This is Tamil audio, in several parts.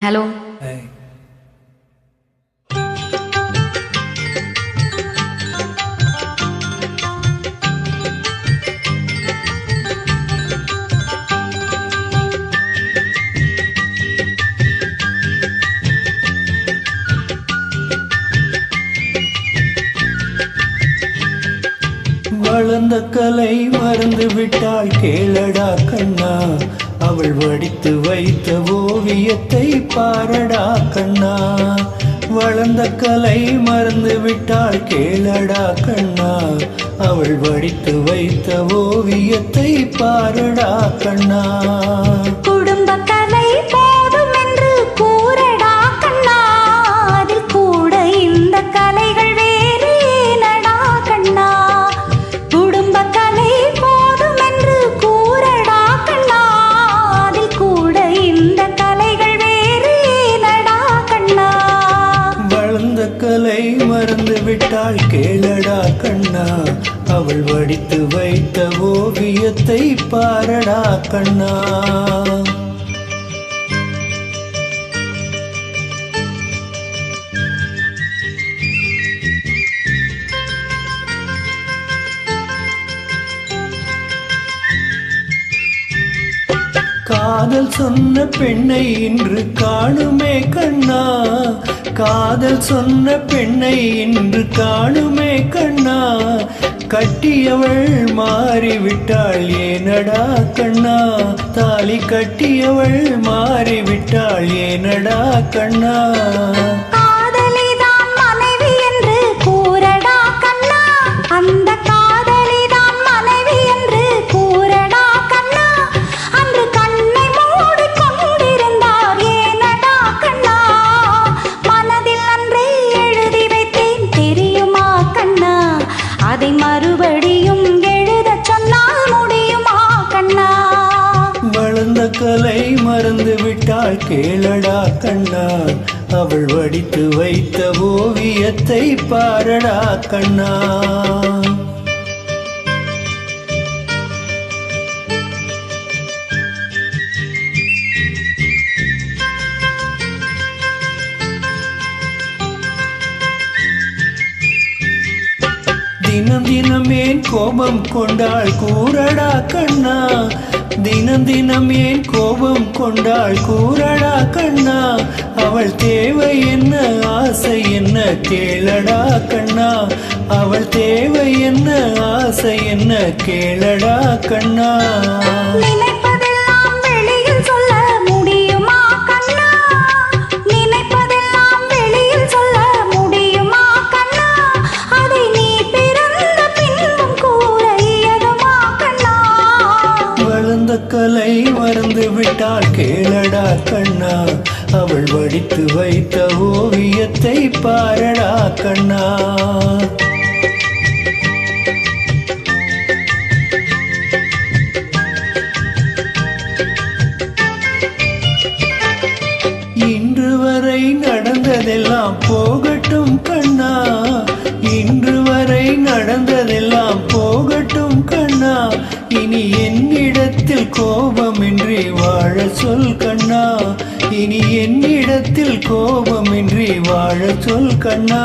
ஹலோ. Hey. வளர்ந்த கலை மறந்து விட்டாள் கேளடா கண்ணா, அவள் வடித்து வைத்த ஓவியத்தை பாரடா கண்ணா. வளர்ந்த கலை மறந்து விட்டாள் கேளடா கண்ணா, அவள் வடித்து வைத்த ஓவியத்தை பாரடா கண்ணா. குடும்ப கலை போதும் என்று கூறடா கண்ணா, அதில் கூட இந்த கலைகள் வேறு ஏனடா கண்ணா. குடும்ப கலை போதும் என்று கூறடா கண்ணா, அதில் கூட இந்த கலைகள் வேறு ஏனடா கண்ணா. வளர்ந்த கலை மறந்து விட்டாள் கேளடா கண்ணா, அவள் வடித்து வைத்த ஓவியத்தை பாரடா கண்ணா. காதல் சொன்ன பெண்ணை இன்று காணுமே கண்ணா, காதல் சொன்ன பெண்ணை இன்று காணுமே கண்ணா. கட்டியவள் மாறிவிட்டாள் ஏனடா கண்ணா, தாலி கட்டியவள் மாறிவிட்டாள் ஏனடா கண்ணா. காதலிதான் மனைவி என்று கூறடா கண்ணா, அந்த காதலிதான் மனைவி என்று கூறடா கண்ணா. அன்று கண்ணை மூடி கொண்டிருந்தார் ஏனடா கண்ணா, மனதில் அன்றே எழுதி வைத்தேன் தெரியுமா கண்ணா, அதை மறுபடியும் எழுதச் சொன்னால் முடியுமா கண்ணா. வளர்ந்த கலை மறந்து விட்டாள் கேளடா கண்ணா, அவள் வடித்து வைத்த ஓவியத்தை பாரடா கண்ணா. தினம் தினம் ஏன் கோபம் கொண்டாள் கூறடா கண்ணா, தினம் தினம் ஏன் கோபம் கொண்டாள் கூறடா கண்ணா. அவள் தேவை என்ன ஆசை என்ன கேளடா கண்ணா, அவள் தேவை என்ன ஆசை என்ன கேளடா கண்ணா. நினைப்பதெல்லாம் வெளியில் சொல்ல முடியுமா கண்ணா, நினைப்பதெல்லாம் வெளியில் சொல்ல முடியுமா கண்ணா. அதை நீ பிறந்த பின்பும் கூற இயலுமா கண்ணா. வளர்ந்த கலை மறந்து விட்டாள் கேளடா கண்ணா, அவள் வடித்து வைத்த ஓவியத்தை பாரடா கண்ணா. இன்று வரை நடந்ததெல்லாம் போகட்டும் கண்ணா, இன்று வரை நடந்ததெல்லாம் போகட்டும் கண்ணா. இனி என்னிடத்தில் கோபமின்றி வாழ சொல் கண்ணா, இனி என்னிடத்தில் கோபமின்றி வாழ சொல் கண்ணா.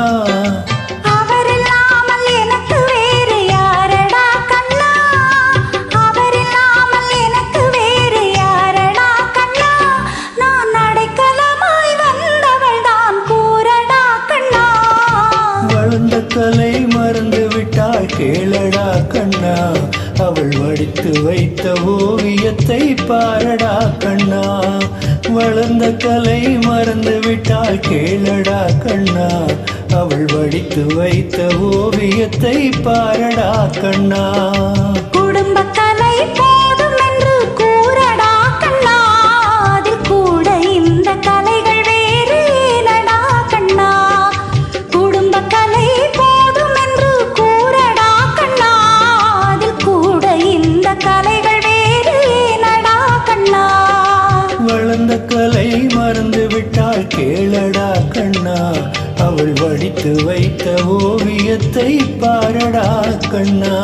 அவரில்லாமல் எனக்கு வேறு யாரடா கண்ணா, அவரில்லாமல் எனக்கு வேறு யாரடா கண்ணா. நான் அடைக்கலமாய் வந்தவள் தான் கூறடா கண்ணா. வளர்ந்த கலை மறந்து விட்டாள் கேளடா கண்ணா, அவள் வடித்து வைத்த ஓவியத்தை பாரடா கண்ணா. வளர்ந்த கலை மறந்து விட்டாள் கேளடா கண்ணா, அவள் வடித்து வைத்த ஓவியத்தை பாரடா கண்ணா. குடும்ப கலை போதும் என்று கூறடா கண்ணா, அதில் கூட இந்த கலைகள் வேறு ஏனடா கண்ணா. குடும்ப கலை போதும் என்று கூறடா கண்ணா, அதில் கூட இந்த கலைகள் வேறு ஏனடா கண்ணா. வளர்ந்த கலை மறந்து விட்டாள் கேளடா கண்ணா, அவள் வடித்து வைத்த ஓவியத்தை பாரடா கண்ணா.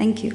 தேங்க்யூ.